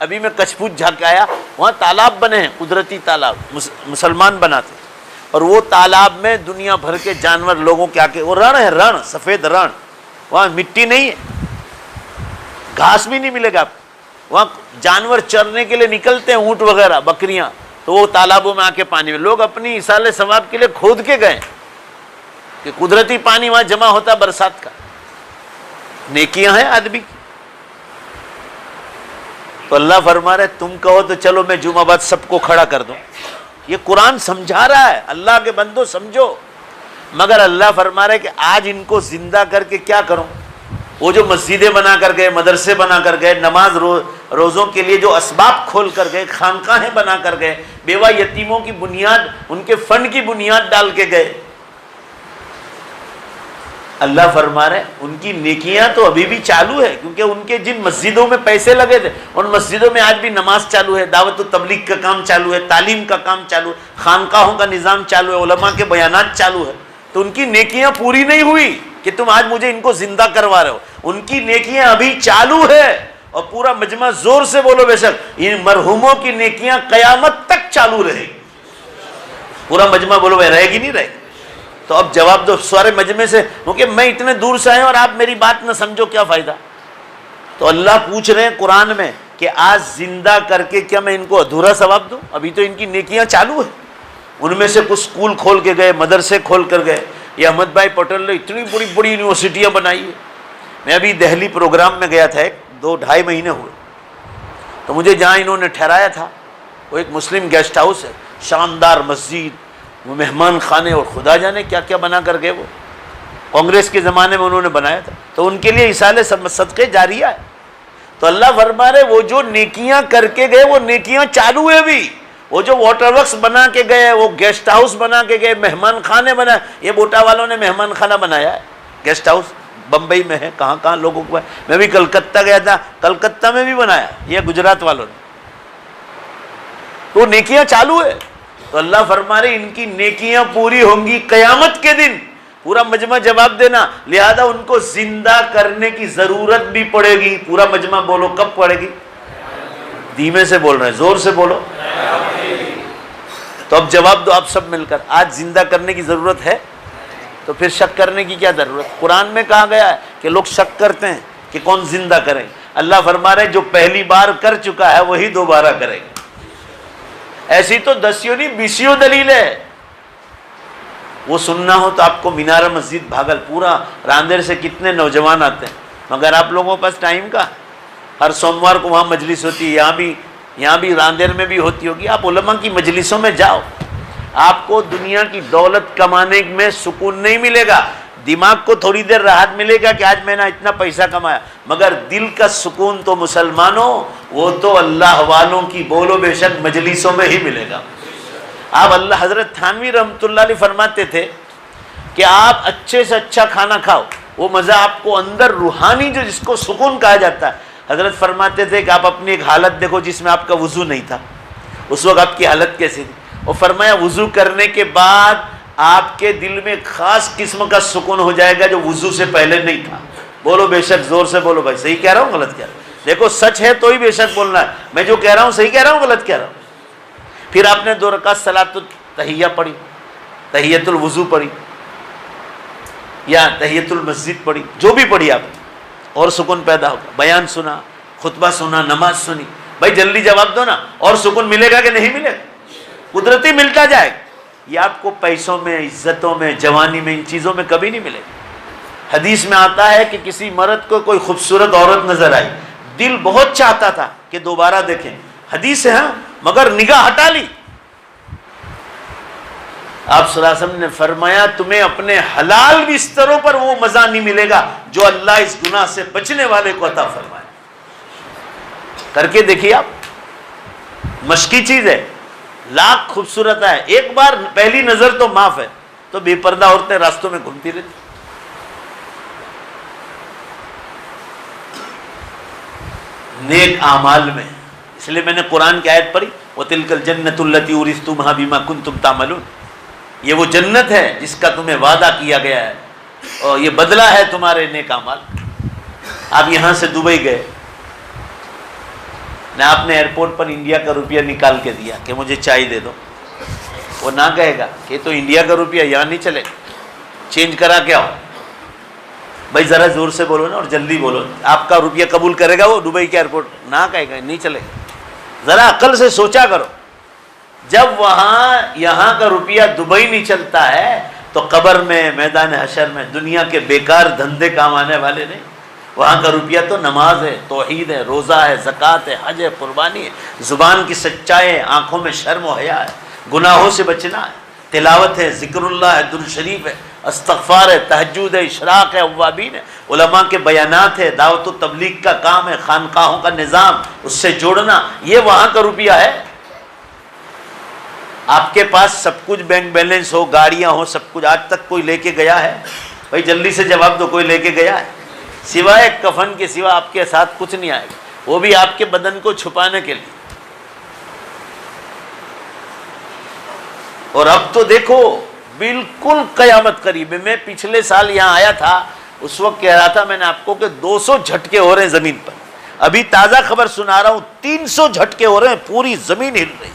ابھی میں کچپوچ جا کے آیا، وہاں تالاب بنے ہیں، قدرتی تالاب مسلمان بناتے، اور وہ تالاب میں دنیا بھر کے جانور لوگوں کے آ کے، وہ رن ہے، رن، سفید رن، وہاں مٹی نہیں ہے، گھاس بھی نہیں ملے گا آپ کو. وہاں جانور چرنے کے لیے نکلتے ہیں، اونٹ وغیرہ، بکریاں، تو وہ تالابوں میں آ کے پانی میں لوگ اپنی ایصال ثواب کے لیے کھود کے گئے کہ قدرتی پانی وہاں جمع ہوتا برسات کا. نیکیاں ہیں آدمی کی. تو اللہ فرما رہے تم کہو تو چلو میں جمعہ بعد سب کو کھڑا کر دوں. یہ قرآن سمجھا رہا ہے، اللہ کے بندو سمجھو. مگر اللہ فرما رہے کہ آج ان کو زندہ کر کے کیا کروں؟ وہ جو مسجدیں بنا کر گئے، مدرسے بنا کر گئے، نماز روزوں کے لیے جو اسباب کھول کر گئے، خانقاہیں بنا کر گئے، بیوہ یتیموں کی بنیاد، ان کے فنڈ کی بنیاد ڈال کے گئے. اللہ فرما رہے ان کی نیکیاں تو ابھی بھی چالو ہے، کیونکہ ان کے جن مسجدوں میں پیسے لگے تھے ان مسجدوں میں آج بھی نماز چالو ہے، دعوت و تبلیغ کا کام چالو ہے، تعلیم کا کام چالو ہے، خانقاہوں کا نظام چالو ہے، علماء کے بیانات چالو ہے. تو ان کی نیکیاں پوری نہیں ہوئی کہ تم آج مجھے ان کو زندہ کروا رہے ہو. ان کی نیکیاں ابھی چالو ہے. اور پورا مجمع زور سے بولو بے شک ان مرحوموں کی نیکیاں قیامت تک چالو رہے گی. پورا مجمع بولو بھائی رہے گی نہیں رہے گی؟ تو اب جواب دو سارے مجمع سے، کیونکہ میں اتنے دور سے آئے اور آپ میری بات نہ سمجھو کیا فائدہ. تو اللہ پوچھ رہے ہیں قرآن میں کہ آج زندہ کر کے کیا میں ان کو ادھورا ثواب دوں؟ ابھی تو ان کی نیکیاں چالو ہیں. ان میں سے کچھ اسکول کھول کے گئے، مدرسے کھول کر گئے. یہ احمد بھائی پٹیل نے اتنی بڑی بڑی یونیورسٹیاں بنائی ہیں. میں ابھی دہلی پروگرام میں گیا تھا، 2-2.5 مہینے ہوئے. تو مجھے جہاں انہوں نے ٹھہرایا تھا وہ ایک مسلم گیسٹ ہاؤس ہے، شاندار مسجد، وہ مہمان خانے، اور خدا جانے کیا کیا بنا کر گئے، وہ کانگریس کے زمانے میں انہوں نے بنایا تھا، تو ان کے لیے اصالے صدقے جاریہ ہے۔ تو اللہ فرما رہے وہ جو نیکیاں کر کے گئے وہ نیکیاں چالو ہے بھی، وہ جو واٹر ورکس بنا کے گئے، وہ گیسٹ ہاؤس بنا کے گئے، مہمان خانے بنائے، یہ بوٹا والوں نے مہمان خانہ بنایا ہے، گیسٹ ہاؤس بمبئی میں ہے، کہاں کہاں لوگوں کو ہے، میں بھی کلکتہ گیا تھا، کلکتہ میں بھی بنایا، یہ گجرات والوں نے، تو نیکیاں چالو ہے۔ تو اللہ فرما رہے ان کی نیکیاں پوری ہوں گی قیامت کے دن، پورا مجمع جواب دینا، لہذا ان کو زندہ کرنے کی ضرورت بھی پڑے گی۔ پورا مجمع بولو کب پڑے گی؟ دھیمے سے بول رہے ہیں، زور سے بولو۔ تو اب جواب دو آپ سب مل کر، آج زندہ کرنے کی ضرورت ہے؟ تو پھر شک کرنے کی کیا ضرورت؟ قرآن میں کہا گیا ہے کہ لوگ شک کرتے ہیں کہ کون زندہ کرے، اللہ فرما رہے جو پہلی بار کر چکا ہے وہی دوبارہ کرے گا۔ ایسی تو دسیوں نہیں بیسیوں دلیل ہے، وہ سننا ہو تو آپ کو مینارہ مسجد بھاگل پورا راندیر سے کتنے نوجوان آتے ہیں، مگر آپ لوگوں کے پاس ٹائم کا، ہر سوموار کو وہاں مجلس ہوتی ہے، یہاں بھی راندیر میں بھی ہوتی ہوگی، آپ علماء کی مجلسوں میں جاؤ، آپ کو دنیا کی دولت کمانے میں سکون نہیں ملے گا، دماغ کو تھوڑی دیر راحت ملے گا کہ آج میں نے اتنا پیسہ کمایا، مگر دل کا سکون تو مسلمانوں وہ تو اللہ والوں کی بولو بے شک مجلسوں میں ہی ملے گا۔ آپ اللہ حضرت تھانوی رحمۃ اللہ علیہ فرماتے تھے کہ آپ اچھے سے اچھا کھانا کھاؤ، وہ مزہ آپ کو اندر روحانی جو جس کو سکون کہا جاتا ہے، حضرت فرماتے تھے کہ آپ اپنی ایک حالت دیکھو جس میں آپ کا وضو نہیں تھا، اس وقت آپ کی حالت کیسی تھی، اور فرمایا وضو کرنے کے بعد آپ کے دل میں خاص قسم کا سکون ہو جائے گا جو وضو سے پہلے نہیں تھا۔ بولو بے شک، زور سے بولو بھائی، صحیح کہہ رہا ہوں غلط کہہ رہا ہوں؟ دیکھو سچ ہے تو ہی بے شک بولنا ہے، میں جو کہہ رہا ہوں صحیح کہہ رہا ہوں غلط کہہ رہا ہوں؟ پھر آپ نے 2 رکعت صلاۃ التحیہ پڑھی، تحیۃ الوضو پڑھی یا تحیۃ المسجد پڑھی، جو بھی پڑھی آپ، اور سکون پیدا ہوگا، بیان سنا، خطبہ سنا، نماز سنی، بھائی جلدی جواب دو نا، اور سکون ملے گا کہ نہیں ملے گا؟ قدرتی ملتا جائے گا، یہ آپ کو پیسوں میں، عزتوں میں، جوانی میں، ان چیزوں میں کبھی نہیں ملے گا۔ حدیث میں آتا ہے کہ کسی مرد کو کوئی خوبصورت عورت نظر آئی، دل بہت چاہتا تھا کہ دوبارہ دیکھیں، حدیث ہے ہاں، مگر نگاہ ہٹا لی۔ آپ صلی اللہ علیہ وسلم نے فرمایا تمہیں اپنے حلال بستروں پر وہ مزہ نہیں ملے گا جو اللہ اس گناہ سے بچنے والے کو عطا فرمائے۔ کر کے دیکھیے آپ، مشکی چیز ہے، لاکھ خوبصورت ہے، ایک بار پہلی نظر تو معاف ہے، تو بے پردہ عورتیں راستوں میں گھومتی رہتی۔ نیک اعمال میں، اس لیے میں نے قرآن کی آیت پڑھی وَتِلْكَ الْجَنَّةُ الَّتِي أُورِثْتُمُوهَا بِمَا كُنْتُمْ تَعْمَلُونَ، یہ وہ جنت ہے جس کا تمہیں وعدہ کیا گیا ہے اور یہ بدلہ ہے تمہارے نیک اعمال۔ آپ یہاں سے دبئی گئے نہ، آپ نے ایئرپورٹ پر انڈیا کا روپیہ نکال کے دیا کہ مجھے چائے دے دو، وہ نہ کہے گا کہ تو انڈیا کا روپیہ یہاں نہیں چلے، چینج کرا کے آؤ۔ بھائی ذرا زور سے بولو نا اور جلدی بولو، آپ کا روپیہ قبول کرے گا وہ دبئی کے ایئرپورٹ؟ نہ کہے گا، نہیں چلے گا۔ ذرا عقل سے سوچا کرو، جب وہاں یہاں کا روپیہ دبئی نہیں چلتا ہے تو قبر میں، میدان حشر میں دنیا کے بیکار دھندے کام آنے والے نہیں۔ وہاں کا روپیہ تو نماز ہے، توحید ہے، روزہ ہے، زکوٰۃ ہے، حج ہے، قربانی ہے، زبان کی سچائی ہے، آنکھوں میں شرم و حیا ہے، گناہوں سے بچنا ہے، تلاوت ہے، ذکر اللہ ہے، درود شریف ہے، استغفار ہے، تہجد ہے، اشراق ہے، اوابین ہے، علماء کے بیانات ہے، دعوت و تبلیغ کا کام ہے، خانقاہوں کا نظام، اس سے جوڑنا، یہ وہاں کا روپیہ ہے۔ آپ کے پاس سب کچھ بینک بیلنس ہو، گاڑیاں ہو، سب کچھ، آج تک کوئی لے کے گیا ہے؟ بھائی جلدی سے جواب دو، کوئی لے کے گیا ہے؟ سوائے کفن کے سوا آپ کے ساتھ کچھ نہیں آئے گا، وہ بھی آپ کے بدن کو چھپانے کے لیے۔ اور اب تو دیکھو بالکل قیامت قریب ہے۔ میں پچھلے سال یہاں آیا تھا، اس وقت کہہ رہا تھا میں نے آپ کو کہ 200 جھٹکے ہو رہے ہیں زمین پر، ابھی تازہ خبر سنا رہا ہوں 300 جھٹکے ہو رہے ہیں، پوری زمین ہل رہی۔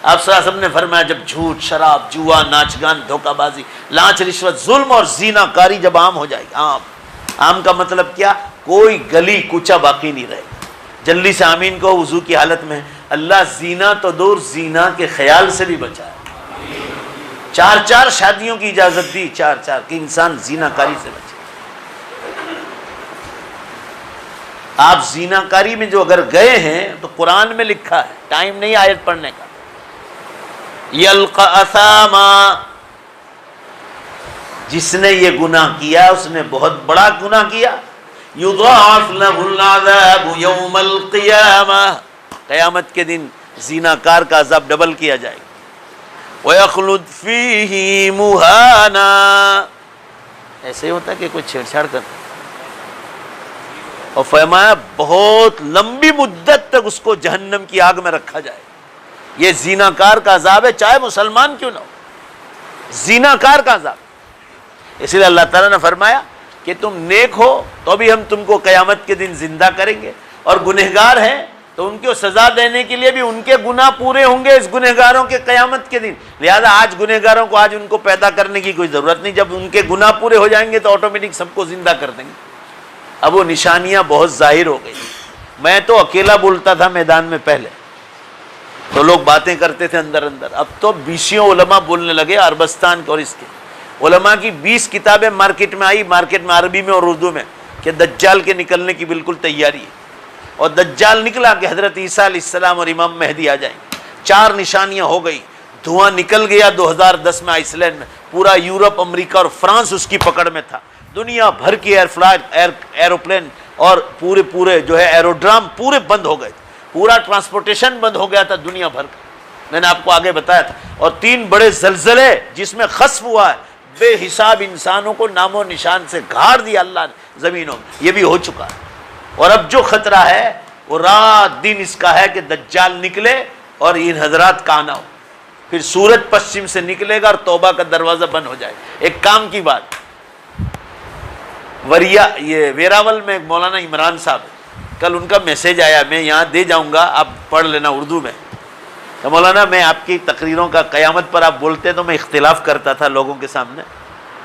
آپ صلی اللہ علیہ وسلم نے فرمایا جب جھوٹ، شراب، جوا، ناچ گان، دھوکہ بازی، لانچ، رشوت، ظلم اور زنا کاری جب عام ہو جائے گی، عام کا مطلب کیا؟ کوئی گلی کوچہ باقی نہیں رہے گا۔ جلدی سے آمین کو وضو کی حالت میں۔ اللہ زنا تو دور، زنا کے خیال سے بھی بچائے۔ 4 شادیوں کی اجازت دی، 4 کہ انسان زنا کاری سے بچے۔ آپ زیناکاری میں جو اگر گئے ہیں تو قرآن میں لکھا ہے، ٹائم نہیں آیت پڑھنے کا، یلقى اثاما، جس نے یہ گناہ کیا اس نے بہت بڑا گناہ کیا، یضاعف له العذاب یوم القیامہ، قیامت کے دن زیناکار کا عذاب ڈبل کیا جائے گا، وَيَخْلُدْ فِيهِ مُهَانًا، ایسے ہی ہوتا ہے کہ کوئی چھیڑ چھاڑ کرتا، اور فرمایا بہت لمبی مدت تک اس کو جہنم کی آگ میں رکھا جائے، یہ زیناکار کا عذاب ہے، چاہے مسلمان کیوں نہ ہو، زیناکار کا عذاب۔ اس لیے اللہ تعالیٰ نے فرمایا کہ تم نیک ہو تو بھی ہم تم کو قیامت کے دن زندہ کریں گے، اور گنہگار ہیں تو ان کو سزا دینے کے لیے بھی ان کے گناہ پورے ہوں گے اس گنہگاروں کے قیامت کے دن، لہذا آج گنہگاروں کو آج ان کو پیدا کرنے کی کوئی ضرورت نہیں، جب ان کے گناہ پورے ہو جائیں گے تو آٹومیٹک سب کو زندہ کر دیں گے۔ اب وہ نشانیاں بہت ظاہر ہو گئی، میں تو اکیلا بولتا تھا میدان میں پہلے تو لوگ باتیں کرتے تھے اندر اندر، اب تو 20 علماء بولنے لگے، عربستان کے اور اس کے علماء کی 20 کتابیں مارکیٹ میں آئی، مارکیٹ میں عربی میں اور اردو میں، کہ دجال کے نکلنے کی بالکل تیاری ہے، اور دجال نکلا کہ حضرت عیسیٰ علیہ السلام اور امام مہدی آ جائیں گے، 4 نشانیاں ہو گئی، دھواں نکل گیا 2010 میں آئس لینڈ میں، پورا یورپ، امریکہ اور فرانس اس کی پکڑ میں تھا، دنیا بھر کی ایروپلین اور پورے جو ہے ایروڈرام پورے بند ہو گئے، پورا ٹرانسپورٹیشن بند ہو گیا تھا دنیا بھر کا، میں نے آپ کو آگے بتایا تھا، اور 3 بڑے زلزلے جس میں خسف ہوا ہے، بے حساب انسانوں کو نام و نشان سے گھاڑ دیا اللہ نے زمینوں میں، یہ بھی ہو چکا ہے، اور اب جو خطرہ ہے وہ رات دن اس کا ہے کہ دجال نکلے اور ان حضرات کا آنا ہو، پھر سورج پشچم سے نکلے گا اور توبہ کا دروازہ بند ہو جائے گا۔ ایک کام کی بات، یہ ویراول میں ایک مولانا عمران صاحب، کل ان کا میسیج آیا، میں یہاں دے جاؤں گا، آپ پڑھ لینا اردو میں، کہ مولانا میں آپ کی تقریروں کا قیامت پر آپ بولتے تو میں اختلاف کرتا تھا لوگوں کے سامنے،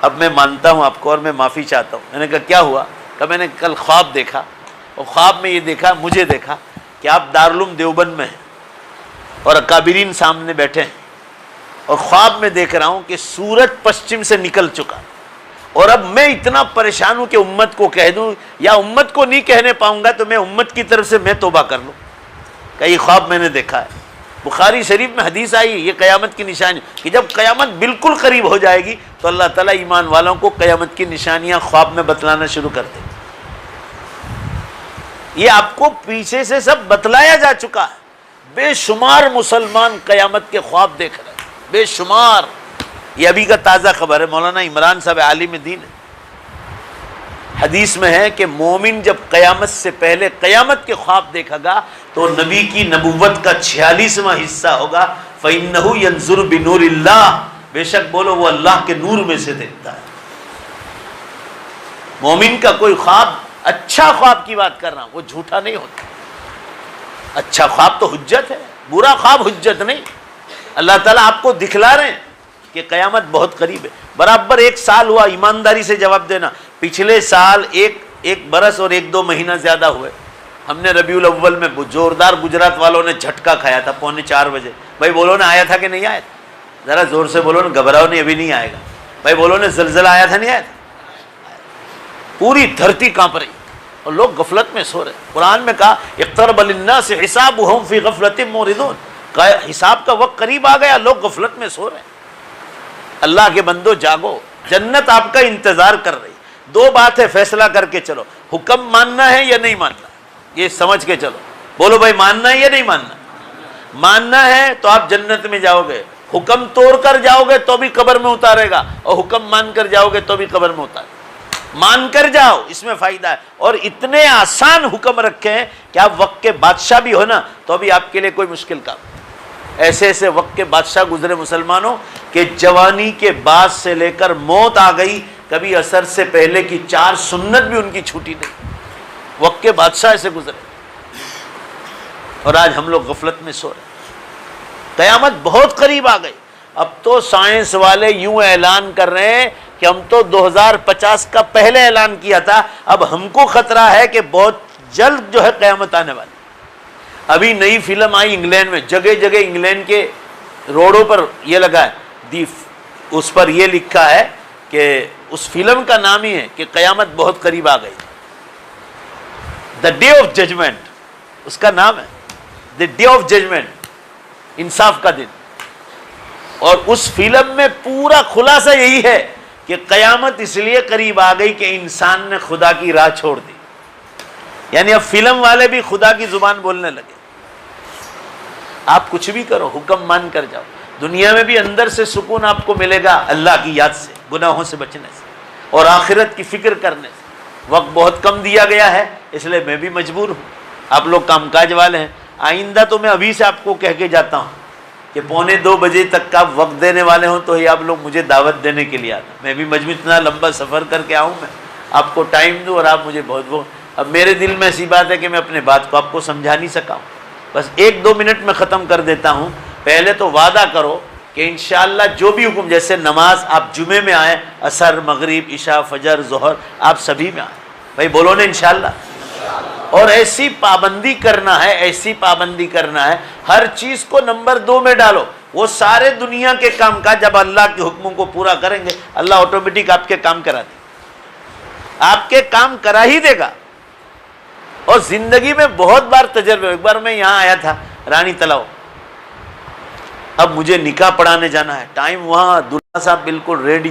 اب میں مانتا ہوں آپ کو اور میں معافی چاہتا ہوں۔ میں نے کہا کیا ہوا؟ کہ میں نے کل خواب دیکھا، اور خواب میں یہ دیکھا، مجھے دیکھا کہ آپ دارالعلوم دیوبند میں ہیں اور اکابرین سامنے بیٹھے ہیں، اور خواب میں دیکھ رہا ہوں کہ سورج پشچم سے نکل چکا، اور اب میں اتنا پریشان ہوں کہ امت کو کہہ دوں یا امت کو نہیں کہنے پاؤں گا تو میں امت کی طرف سے میں توبہ کر لوں، کہ یہ خواب میں نے دیکھا ہے۔ بخاری شریف میں حدیث آئی، یہ قیامت کی نشانی کہ جب قیامت بالکل قریب ہو جائے گی تو اللہ تعالیٰ ایمان والوں کو قیامت کی نشانیاں خواب میں بتلانا شروع کر دے گا۔ یہ آپ کو پیچھے سے سب بتلایا جا چکا ہے، بے شمار مسلمان قیامت کے خواب دیکھ رہے ہیں، بے شمار۔ یہ ابھی کا تازہ خبر ہے، مولانا عمران صاحب عالم دین ہے، حدیث میں ہے کہ مومن جب قیامت سے پہلے قیامت کے خواب دیکھا گا تو نبی کی نبوت کا 46واں حصہ ہوگا، فَإِنَّهُ يَنْظُرُ بِنُورِ اللَّهِ، بے شک بولو وہ اللہ کے نور میں سے دیکھتا ہے۔ مومن کا کوئی خواب، اچھا خواب کی بات کر رہا ہوں، وہ جھوٹا نہیں ہوتا، اچھا خواب تو حجت ہے، برا خواب حجت نہیں۔ اللہ تعالیٰ آپ کو دکھلا رہے ہیں کہ قیامت بہت قریب ہے۔ برابر 1 سال ہوا، ایمانداری سے جواب دینا، پچھلے سال ایک برس اور 1-2 مہینہ زیادہ ہوئے، ہم نے ربیع الاول میں زوردار گجرات والوں نے جھٹکا کھایا تھا 3:45 بجے۔ بھائی بولو نا آیا تھا کہ نہیں آیا تھا؟ ذرا زور سے بولو نا، گھبراؤ نہیں، ابھی نہیں آئے گا۔ بھائی بولو نا زلزلہ آیا تھا نہیں آیا تھا؟ پوری دھرتی کانپ رہی اور لوگ غفلت میں سو رہے۔ قرآن میں کہا اقترب للناس حسابهم فی غفلۃ معرضون، حساب کا وقت قریب آ گیا، لوگ غفلت میں سو رہے ہیں۔ اللہ کے بندو جاگو، جنت آپ کا انتظار کر رہی۔ 2 بات ہے، فیصلہ کر کے چلو، حکم ماننا ہے یا نہیں ماننا، یہ سمجھ کے چلو۔ بولو بھائی ماننا ہے یا نہیں ماننا؟ ماننا ہے تو آپ جنت میں جاؤ گے، حکم توڑ کر جاؤ گے تو بھی قبر میں اتارے گا، اور حکم مان کر جاؤ گے تو بھی قبر میں اتارے گا۔ مان کر جاؤ، اس میں فائدہ ہے، اور اتنے آسان حکم رکھے ہیں کہ آپ وقت کے بادشاہ بھی ہو نا تو بھی آپ کے لیے کوئی مشکل کام نہیں۔ ایسے ایسے وقت کے بادشاہ گزرے مسلمانوں کہ جوانی کے بعد سے لے کر موت آ گئی، کبھی عصر سے پہلے کی 4 سنت بھی ان کی چھوٹی نہیں، وقت کے بادشاہ ایسے گزرے، اور آج ہم لوگ غفلت میں سو رہے۔ قیامت بہت قریب آ گئی، اب تو سائنس والے یوں اعلان کر رہے ہیں کہ ہم تو 2050 کا پہلے اعلان کیا تھا، اب ہم کو خطرہ ہے کہ بہت جلد جو ہے قیامت آنے والی۔ ابھی نئی فلم آئی انگلینڈ میں، جگہ جگہ انگلینڈ کے روڈوں پر یہ لگا ہے، اس پر یہ لکھا ہے کہ اس فلم کا نام ہی ہے کہ قیامت بہت قریب آ گئی۔ دا ڈے آف ججمنٹ اس کا نام ہے، دا ڈے آف ججمنٹ، انصاف کا دن. اور اس فلم میں پورا خلاصہ یہی ہے کہ قیامت اس لیے قریب آ گئی کہ انسان نے خدا کی راہ چھوڑ دی. یعنی اب فلم والے بھی خدا کی زبان بولنے لگے. آپ کچھ بھی کرو، حکم مان کر جاؤ. دنیا میں بھی اندر سے سکون آپ کو ملے گا اللہ کی یاد سے، گناہوں سے بچنے سے اور آخرت کی فکر کرنے سے. وقت بہت کم دیا گیا ہے اس لیے میں بھی مجبور ہوں. آپ لوگ کام کاج والے ہیں، آئندہ تو میں ابھی سے آپ کو کہہ کے جاتا ہوں کہ 1:45 بجے تک کا وقت دینے والے ہوں تو ہی آپ لوگ مجھے دعوت دینے کے لیے آتا. میں بھی مجبور اتنا لمبا سفر کر کے آؤں، میں آپ کو ٹائم دوں اور آپ مجھے بہت اب میرے دل میں ایسی بات ہے کہ میں اپنے بات کو آپ کو سمجھا نہیں سکا ہوں. بس 1-2 منٹ میں ختم کر دیتا ہوں. پہلے تو وعدہ کرو کہ انشاءاللہ جو بھی حکم، جیسے نماز آپ جمعے میں آئے، عصر، مغرب، عشاء، فجر، ظہر، آپ سبھی میں آئے. بھائی بولو نا انشاءاللہ. اور ایسی پابندی کرنا ہے، ایسی پابندی کرنا ہے، ہر چیز کو نمبر 2 میں ڈالو. وہ سارے دنیا کے کام کا جب اللہ کے حکموں کو پورا کریں گے اللہ آٹومیٹک آپ کے کام کرا دے، آپ کے کام کرا ہی دے گا. اور زندگی میں بہت بار تجربہ. ایک بار میں یہاں آیا تھا رانی تلاؤ، اب مجھے نکاح پڑھانے جانا ہے. ٹائم وہاں دلہا صاحب بالکل ریڈی.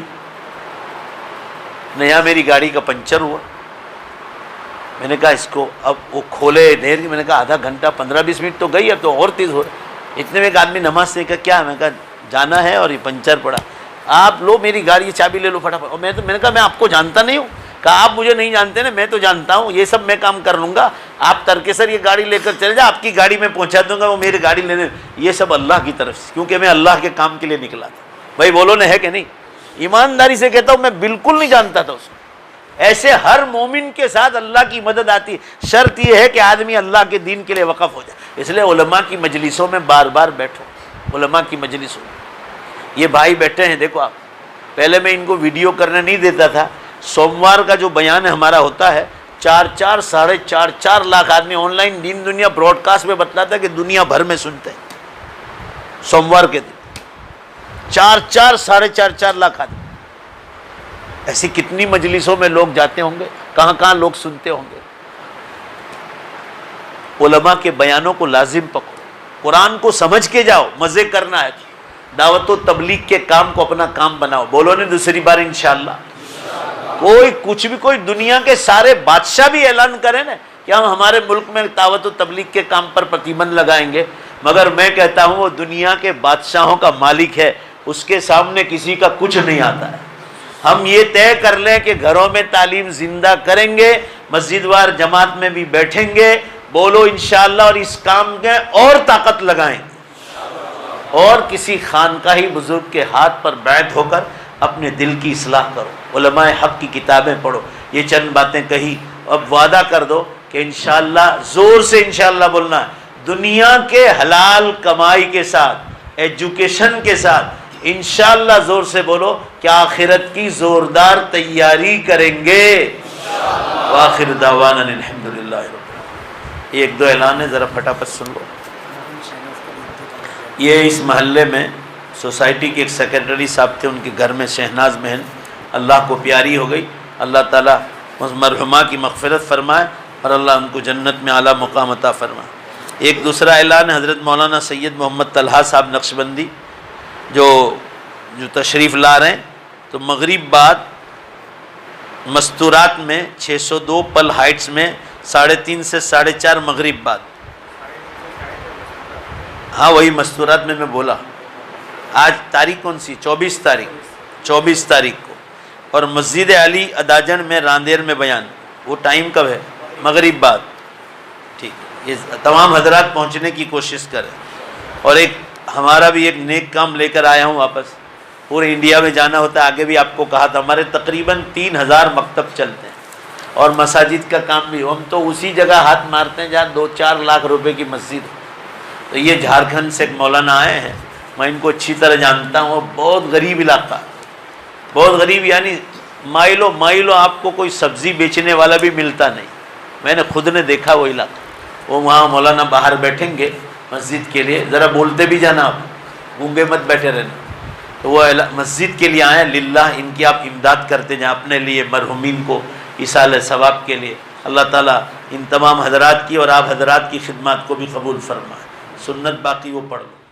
نیا میری گاڑی کا پنچر ہوا. میں نے کہا اس کو اب وہ کھولے دیر کی. میں نے کہا آدھا گھنٹہ 15-20 منٹ تو گئی، اب تو اور تیز ہو رہا. اتنے میں ایک آدمی نماز سے کہا کیا؟ میں کہا جانا ہے اور یہ پنچر پڑا. آپ لو میری گاڑی، چابی لے لو فٹافٹ. اور میں نے کہا میں آپ کو جانتا نہیں ہوں. کہا آپ مجھے نہیں جانتے نا، میں تو جانتا ہوں، یہ سب میں کام کر لوں گا. آپ ترکسر یہ گاڑی لے کر چلے جا، آپ کی گاڑی میں پہنچا دوں گا. وہ میری گاڑی لینے، یہ سب اللہ کی طرف سے، کیونکہ میں اللہ کے کام کے لیے نکلا تھا. بھائی بولو نا، ہے کہ نہیں؟ ایمانداری سے کہتا ہوں میں بالکل نہیں جانتا تھا اس کو. ایسے ہر مومن کے ساتھ اللہ کی مدد آتی. شرط یہ ہے کہ آدمی اللہ کے دین کے لیے وقف ہو جائے. اس لیے علماء کی مجلسوں میں بار بار بیٹھو. علماء کی مجلسوں میں یہ بھائی بیٹھے ہیں، دیکھو آپ. پہلے میں ان کو ویڈیو کرنے نہیں دیتا تھا. سوموار کا جو بیان ہمارا ہوتا ہے، 4 ساڑھے 4 لاکھ آدمی آن لائن دین دنیا براڈ کاسٹ میں بتلاتا ہے کہ دنیا بھر میں سنتے ہیں. سوموار کے دن 4 ساڑھے 4 لاکھ آدمی. ایسی کتنی مجلسوں میں لوگ جاتے ہوں گے، کہاں کہاں لوگ سنتے ہوں گے. علماء کے بیانوں کو لازم پکڑو. قرآن کو سمجھ کے جاؤ. مزے کرنا ہے دعوت و تبلیغ کے کام کو اپنا کام بناؤ. بولو نے دوسری بار انشاءاللہ. کوئی کچھ بھی، کوئی دنیا کے سارے بادشاہ بھی اعلان کریں نا کہ ہم ہمارے ملک میں دعوت و تبلیغ کے کام پر پرتیبند لگائیں گے، مگر میں کہتا ہوں وہ دنیا کے بادشاہوں کا مالک ہے، اس کے سامنے کسی کا کچھ نہیں آتا ہے. ہم یہ طے کر لیں کہ گھروں میں تعلیم زندہ کریں گے، مسجد وار جماعت میں بھی بیٹھیں گے. بولو انشاءاللہ. اور اس کام میں اور طاقت لگائیں گے. اور کسی خانقاہی بزرگ کے ہاتھ پر بیعت ہو کر اپنے دل کی اصلاح کرو. علماء حق کی کتابیں پڑھو. یہ چند باتیں کہی. اب وعدہ کر دو کہ انشاءاللہ، زور سے انشاءاللہ بولنا ہے، دنیا کے حلال کمائی کے ساتھ، ایجوکیشن کے ساتھ انشاءاللہ زور سے بولو کہ آخرت کی زوردار تیاری کریں گے. وآخر دعوانا الحمدللہ رب العالمین. ایک دو اعلان ہے، ذرا پھٹافٹ سن لو. یہ اس محلے میں سوسائٹی کے ایک سیکرٹری صاحب تھے، ان کے گھر میں شہناز بہن اللہ کو پیاری ہو گئی. اللہ تعالیٰ مرحومہ کی مغفرت فرمائے اور اللہ ان کو جنت میں اعلیٰ مقام عطا فرمائے. ایک دوسرا اعلان ہے، حضرت مولانا سید محمد طلحہ صاحب نقشبندی جو تشریف لا رہے ہیں، تو مغرب بعد مستورات میں 602 پل ہائٹس میں 3:30 سے 4:30 مغرب بعد. ہاں وہی مستورات میں بولا. آج تاریخ کون سی؟ 24 تاریخ کو. اور مسجد علی اداجن میں راندیر میں بیان. وہ ٹائم کب ہے؟ مغرب بعد. ٹھیک ہے، یہ تمام حضرات پہنچنے کی کوشش کریں. اور ایک ہمارا بھی ایک نیک کام لے کر آیا ہوں واپس. پورے انڈیا میں جانا ہوتا ہے. آگے بھی آپ کو کہا تھا ہمارے تقریباً 3000 مکتب چلتے ہیں اور مساجد کا کام بھی. ہم تو اسی جگہ ہاتھ مارتے ہیں جہاں 2-4 لاکھ روپے کی مسجد ہو. تو یہ جھارکھنڈ سے ایک مولانا آئے ہیں، میں ان کو اچھی طرح جانتا ہوں. بہت غریب علاقہ، بہت غریب، یعنی مائلوں آپ کو کوئی سبزی بیچنے والا بھی ملتا نہیں. میں نے خود نے دیکھا وہ علاقہ. وہ وہاں مولانا باہر بیٹھیں گے مسجد کے لیے. ذرا بولتے بھی جانا، آپ گونگے مت بیٹھے رہنا. تو وہ مسجد کے لیے آئے للہ. ان کی آپ امداد کرتے جائیں اپنے لیے، مرحومین کو ایصال ثواب کے لیے. اللہ تعالیٰ ان تمام حضرات کی اور آپ حضرات کی خدمات کو بھی قبول فرمائے. سنت باقی وہ پڑھ لو.